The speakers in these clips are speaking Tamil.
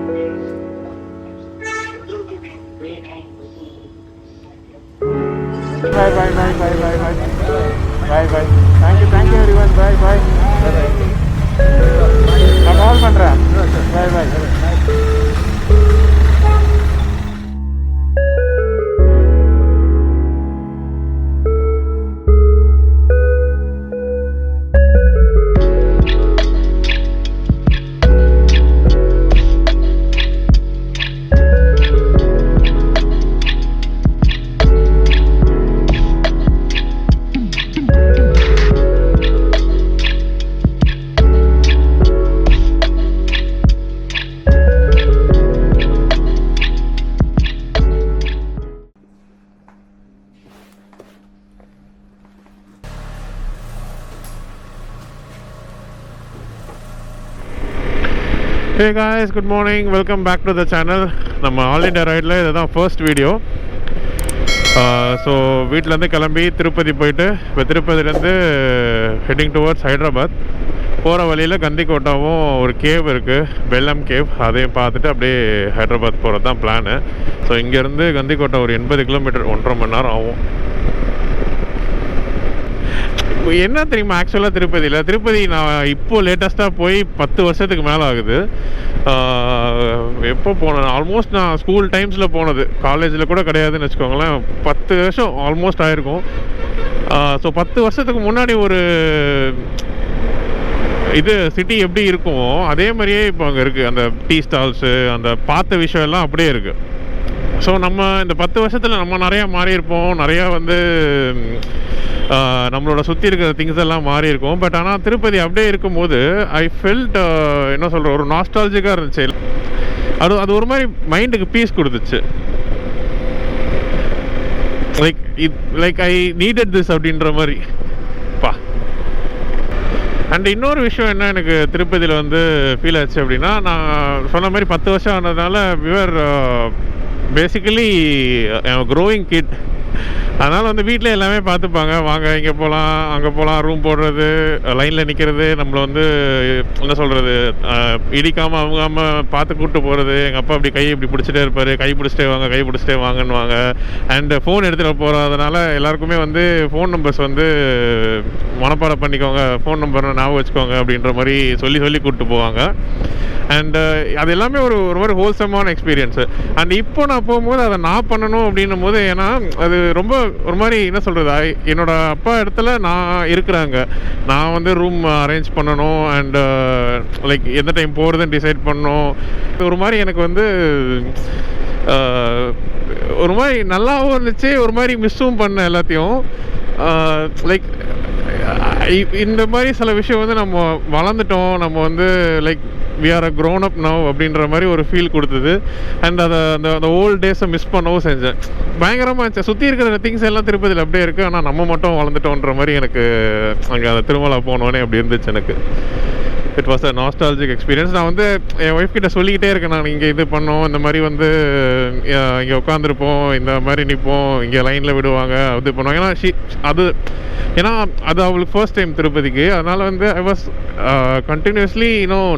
Bye bye bye bye bye bye bye bye. Thank you everyone. Bye bye. நான் கால் பண்றேன். Bye bye. Hey guys, good morning, welcome back to the channel. நம்ம ஆல் இண்டியா ரைடில் இதுதான் ஃபர்ஸ்ட் வீடியோ. ஸோ வீட்டிலேருந்து கிளம்பி திருப்பதி போயிட்டு இப்போ திருப்பதிலேருந்து ஹெட்டிங் டுவர்ட்ஸ் ஹைதராபாத். போகிற வழியில் கந்திக்கோட்டாவும் ஒரு கேவ் இருக்குது, பெல்லம் கேவ், அதையும் பார்த்துட்டு அப்படியே ஹைதராபாத் போகிறது தான் பிளானு. ஸோ இங்கேருந்து கந்திக்கோட்டை ஒரு 80 கிலோமீட்டர், 1.5 மணி நேரம் ஆகும். என்ன தெரியுமா, ஆக்சுவலாக திருப்பதி நான் இப்போது லேட்டஸ்ட்டாக போய் 10 வருஷத்துக்கு மேலே ஆகுது. எப்போ போனேன், ஆல்மோஸ்ட் நான் ஸ்கூல் டைம்ஸில் போனது, காலேஜில் கூட கிடையாதுன்னு வச்சுக்கோங்களேன். 10 வருஷம் ஆல்மோஸ்ட் ஆகிருக்கும். ஸோ 10 வருஷத்துக்கு முன்னாடி ஒரு இது சிட்டி எப்படி இருக்குமோ அதே மாதிரியே இப்போ அங்கே இருக்குது. அந்த டீ ஸ்டால்ஸு, அந்த பார்த்த விஷயம் எல்லாம் அப்படியே இருக்குது. ஸோ நம்ம இந்த 10 வருஷத்தில் நம்ம நிறையா மாறியிருப்போம், நிறையா வந்து நம்மளோட சுற்றி இருக்கிற திங்ஸ் எல்லாம் மாறி இருக்கும். பட் ஆனால் திருப்பதி அப்படியே இருக்கும்போது ஐ ஃபெல்ட் என்ன சொல்கிறேன், ஒரு நாஸ்டாலஜிக்காக இருந்துச்சு. அது ஒரு மாதிரி மைண்டுக்கு பீஸ் கொடுத்துச்சு. லைக் ஐ நீடட் திஸ் அப்படின்ற மாதிரி பா. அண்ட் இன்னொரு விஷயம் என்ன எனக்கு திருப்பதியில் வந்து ஃபீல் ஆச்சு அப்படின்னா, நான் சொன்ன மாதிரி 10 வருஷம் ஆனதுனால விவர் பேசிக்கலி க்ரோயிங் கிட். அதனால் வந்து வீட்டில் எல்லாமே பார்த்துப்பாங்க, வாங்க இங்கே போகலாம் அங்கே போகலாம், ரூம் போடுறது, லைனில் நிற்கிறது, நம்மளை வந்து என்ன சொல்கிறது, இடிக்காமல் அவங்காமல் பார்த்து கூப்பிட்டு போகிறது. எங்கள் அப்பா அப்படி கை இப்படி பிடிச்சிட்டே இருப்பார், கை பிடிச்சிட்டே வாங்கன்னுவாங்க. அண்டு ஃபோன் எடுத்துகிட்டு போகிறதுனால எல்லாருக்குமே வந்து ஃபோன் நம்பர்ஸ் வந்து மனப்பாடம் பண்ணிக்கோங்க, ஃபோன் நம்பர் ஞாபகம் வச்சுக்கோங்க அப்படின்ற மாதிரி சொல்லி கூப்பிட்டு போவாங்க. அண்டு அது எல்லாமே ஒரு மாதிரி ஹோல்சமான எக்ஸ்பீரியன்ஸு. அண்ட் இப்போ நான் போகும்போது அதை நான் பண்ணணும் அப்படின்னும் போது, ஏன்னா அது ரொம்ப ஒரு மாதிரி என்ன சொல்கிறது, என்னோடய அப்பா இடத்துல நான் இருக்கிறாங்க, நான் வந்து ரூம் அரேஞ்ச் பண்ணணும், அண்டு லைக் எந்த டைம் போகிறதுன்னு டிசைட் பண்ணணும். ஒரு மாதிரி எனக்கு வந்து ஒரு மாதிரி நல்லாவும் இருந்துச்சு, ஒரு மாதிரி மிஸ்ஸும் பண்ண எல்லாத்தையும். லைக் இந்த மாதிரி சில விஷயம் வந்து நம்ம வளர்ந்துட்டோம், நம்ம வந்து like we are a grown up now அப்படின்ற மாதிரி ஒரு ஃபீல் கொடுத்தது. அண்ட் அதை அந்த ஓல்ட் டேஸை மிஸ் பண்ணவும் செஞ்சேன். பயங்கரமாக இருந்துச்சு. சுற்றி இருக்கிற திங்ஸ் எல்லாம் திருப்பதியில் அப்படியே இருக்குது, ஆனால் நம்ம மட்டும் வளர்ந்துட்டோன்ற மாதிரி எனக்கு அங்கே அந்த திருமலா போனோடனே அப்படி இருந்துச்சு எனக்கு. It was a nostalgic experience. நான் வந்து என் ஒய்ஃப் கிட்ட சொல்லிக்கிட்டே இருக்கேன், நான் இங்கே இது பண்ணோம், இந்த மாதிரி வந்து இங்கே உட்காந்துருப்போம், இந்த மாதிரி நிற்போம், இங்கே லைனில் விடுவாங்க, இது பண்ணுவாங்க. ஏன்னா அது அவளுக்கு ஃபர்ஸ்ட் டைம் திருப்பதிக்கு. அதனால் வந்து I was continuously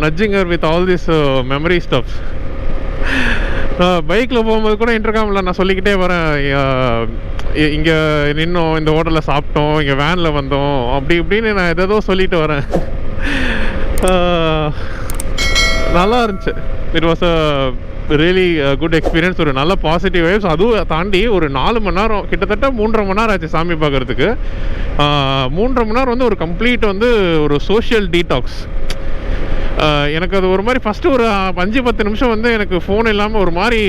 nudging her with all this memory stubs. பைக்கில் போகும்போது கூட இன்டர்காமில் நான் சொல்லிக்கிட்டே வரேன், இங்கே நின்னோம், இந்த ஹோட்டலில் சாப்பிட்டோம், இங்கே வேனில் வந்தோம், அப்படி இப்படின்னு நான் எதோ சொல்லிட்டு வரேன். நல்லா இருந்துச்சு. It was a really good experience. ஒரு நல்ல பாசிட்டிவ் வைப்ஸ். அதுவும் தாண்டி ஒரு 4 மணி நேரம், கிட்டத்தட்ட 3.5 மணி நேரம் ஆச்சு சாமி பார்க்குறதுக்கு. 3.5 மணி நேரம் வந்து ஒரு கம்ப்ளீட் வந்து ஒரு சோஷியல் டீடாக்ஸ். எனக்கு அது ஒரு மாதிரி ஃபஸ்ட்டு ஒரு 5-10 நிமிஷம் வந்து எனக்கு ஃபோன் இல்லாமல் ஒரு மாதிரி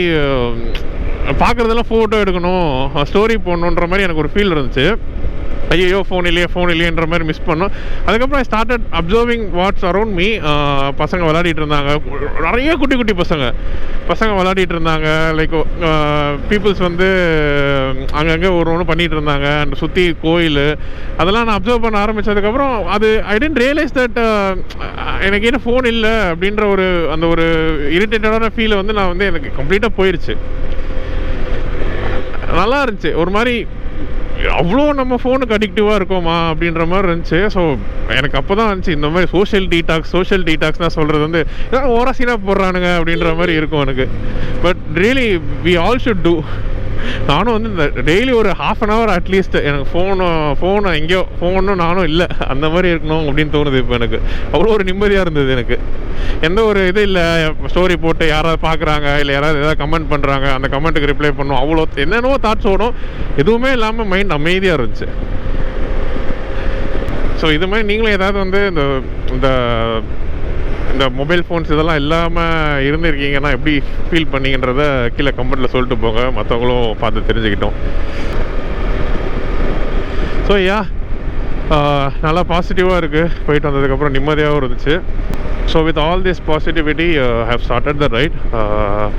பார்க்குறதெல்லாம் ஃபோட்டோ எடுக்கணும், ஸ்டோரி போடணுன்ற மாதிரி எனக்கு ஒரு ஃபீல் இருந்துச்சு. ஐயோ ஃபோன் இல்லையேன்ற மாதிரி மிஸ் பண்ணோம். அதுக்கப்புறம் I started observing what's around me. பசங்க விளையாடிட்டு இருந்தாங்க, நிறைய குட்டி பசங்க விளையாடிட்டு இருந்தாங்க. லைக் பீப்புள்ஸ் வந்து அங்கங்கே ஒன்று பண்ணிகிட்டு இருந்தாங்க. அண்ட் சுற்றி கோயில், அதெல்லாம் நான் அப்சர்வ் பண்ண ஆரம்பித்ததுக்கப்புறம் அது ஐ டென்ட் ரியலைஸ் தட் எனக்கு என்ன ஃபோன் இல்லை அப்படின்ற அந்த ஒரு இரிட்டேட்டடான ஃபீலை வந்து நான் வந்து எனக்கு கம்ப்ளீட்டாக போயிடுச்சு. நல்லா இருந்துச்சு. ஒரு மாதிரி அவ்வளோ நம்ம ஃபோனுக்கு அடிக்டிவாக இருக்கோமா அப்படின்ற மாதிரி இருந்துச்சு. ஸோ எனக்கு அப்போ தான் இருந்துச்சு இந்த மாதிரி சோஷியல் டீடாக்ஸ்னால் சொல்கிறது வந்து ஓராசீனாக போடுறானுங்க அப்படின்ற மாதிரி இருக்கும் எனக்கு. But really we all should do. நானும் வந்து இந்த டெய்லி ஒரு ½ அட்லீஸ்ட் எனக்கு ஃபோனை எங்கேயோ ஃபோனும் நானும் இல்லை அந்த மாதிரி இருக்கணும் அப்படின்னு தோணுது. இப்போ எனக்கு அவ்வளோ ஒரு நிம்மதியாக இருந்தது. எனக்கு எந்த ஒரு இது இல்லை, ஸ்டோரி போட்டு யாராவது பார்க்குறாங்க இல்லை யாராவது எதாவது கமெண்ட் பண்ணுறாங்க அந்த கமெண்ட்டுக்கு ரிப்ளை பண்ணணும், அவ்வளோ என்னென்னவோ தாட்ஸ் ஓடும், எதுவுமே இல்லாமல் மைண்ட் அமைதியாக இருந்துச்சு. ஸோ இது மாதிரி நீங்களும் ஏதாவது வந்து இந்த இந்த மொபைல் ஃபோன்ஸ் இதெல்லாம் இல்லாமல் இருந்திருக்கீங்கன்னா எப்படி ஃபீல் பண்ணிங்கன்றத கீழே கமெண்ட்டில் சொல்லிட்டு போங்க, மற்றவங்களும் பார்த்து தெரிஞ்சுக்கிட்டோம். ஸோ நல்லா பாசிட்டிவாக இருக்குது. போயிட்டு வந்ததுக்கப்புறம் நிம்மதியாகவும் இருந்துச்சு. So with all this positivity have started the right.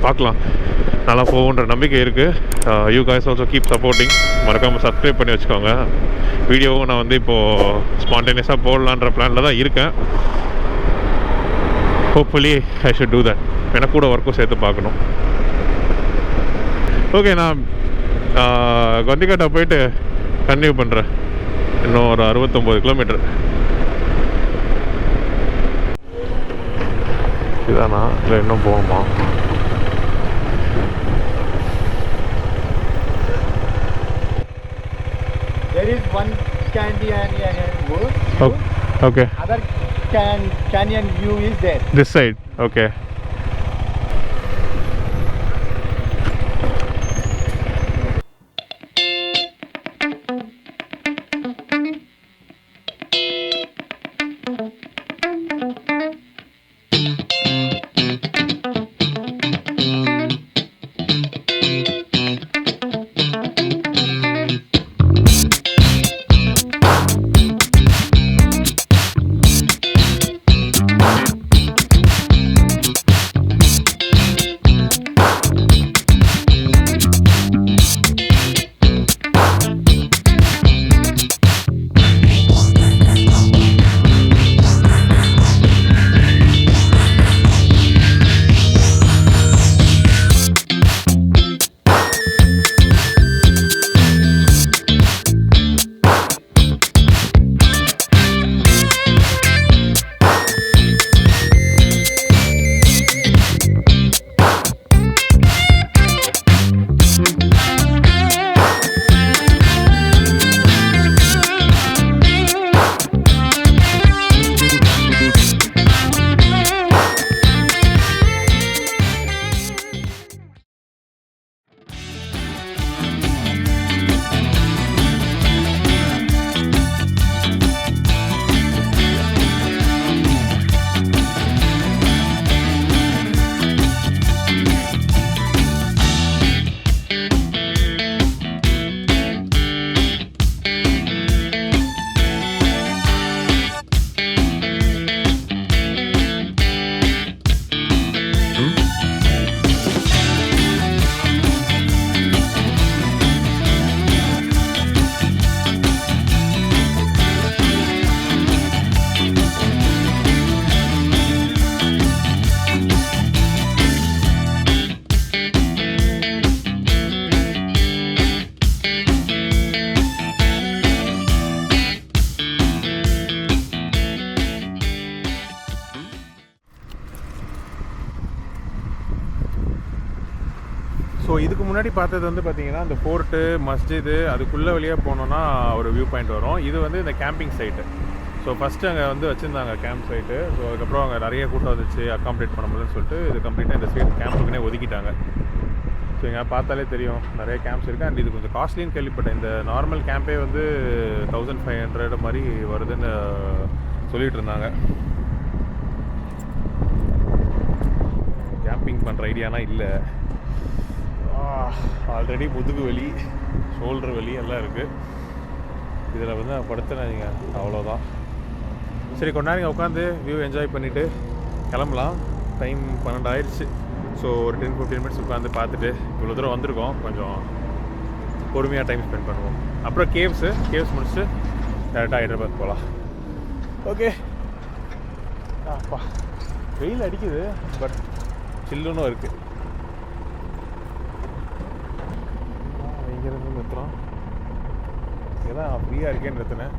பார்க்கலாம், நல்லா போகுன்ற நம்பிக்கை இருக்குது. You guys also keep supporting. மறக்காமல் சப்ஸ்கிரைப் பண்ணி வச்சுக்கோங்க. வீடியோவும் நான் வந்து இப்போது ஸ்பான்டேனியஸாக போடலான்ற பிளானில் தான் இருக்கேன். Hopefully I should do that. எனக்கு கூட ஒர்க்கும் சேர்த்து பார்க்கணும். ஓகே, நான் கொந்திக்காட்டா போயிட்டு கன்டினியூ பண்ணுறேன். இன்னும் ஒரு 69 கிலோமீட்டர். இதானா இல்லை இன்னும் போகணுமா? There is one canyon view. Okay. Other canyon view is there. This side. Okay. So இதுக்கு முன்னாடி பார்த்தது வந்து பார்த்தீங்கன்னா இந்த ஃபோர்ட்டு மஸ்ஜிது அதுக்குள்ளே வழியாக போனோன்னா ஒரு வியூ பாயிண்ட் வரும். இது வந்து இந்த கேம்பிங் சைட்டு. ஸோ ஃபஸ்ட்டு அங்கே வந்து வச்சுருந்தாங்க கேம்ப் சைட்டு. ஸோ அதுக்கப்புறம் அங்கே நிறைய கூட்டம் வந்துச்சு, அக்காமடேட் பண்ண முடியலன்னு சொல்லிட்டு இது கம்ப்ளீட்டாக இந்த சைடு கேம்புக்குனே ஒதுக்கிட்டாங்க. ஸோ இங்கே பார்த்தாலே தெரியும் நிறைய கேம்ப்ஸ் இருக்குது. அண்ட் இது கொஞ்சம் காஸ்ட்லின்னு கேள்விப்பட்டேன். இந்த நார்மல் கேம்பே வந்து 1500 மாதிரி வருதுன்னு சொல்லிகிட்டு இருந்தாங்க. கேம்பிங் பண்ணுற ஐடியானா இல்லை. ஆல்ரெடி முதுகு வலி, ஷோல்டர் வலி எல்லாம் இருக்குது. இதில் வந்து படுத்துனாங்க, அவ்வளோதான். சரி, கொஞ்ச நேரம் உட்காந்து வியூ என்ஜாய் பண்ணிவிட்டு கிளம்பலாம். டைம் 12 ஆயிடுச்சு. ஸோ ஒரு 10-15 மினிட்ஸ் உட்காந்து பார்த்துட்டு இவ்வளோ தூரம் வந்திருக்கோம். கொஞ்சம் பொறுமையாக டைம் ஸ்பெண்ட் பண்ணுவோம். அப்புறம் கேவ்ஸ் முடிச்சுட்டு டேரெக்டாக ஹைதராபாத் போகலாம். ஓகே. அப்பா வெயில் அடிக்குது, பட் சில்லுன்னு இருக்குது. இங்கேருந்து நிறுத்துறோம். இதான் ஃப்ரீயாக இருக்கேன்னு நிறுத்தினேன்.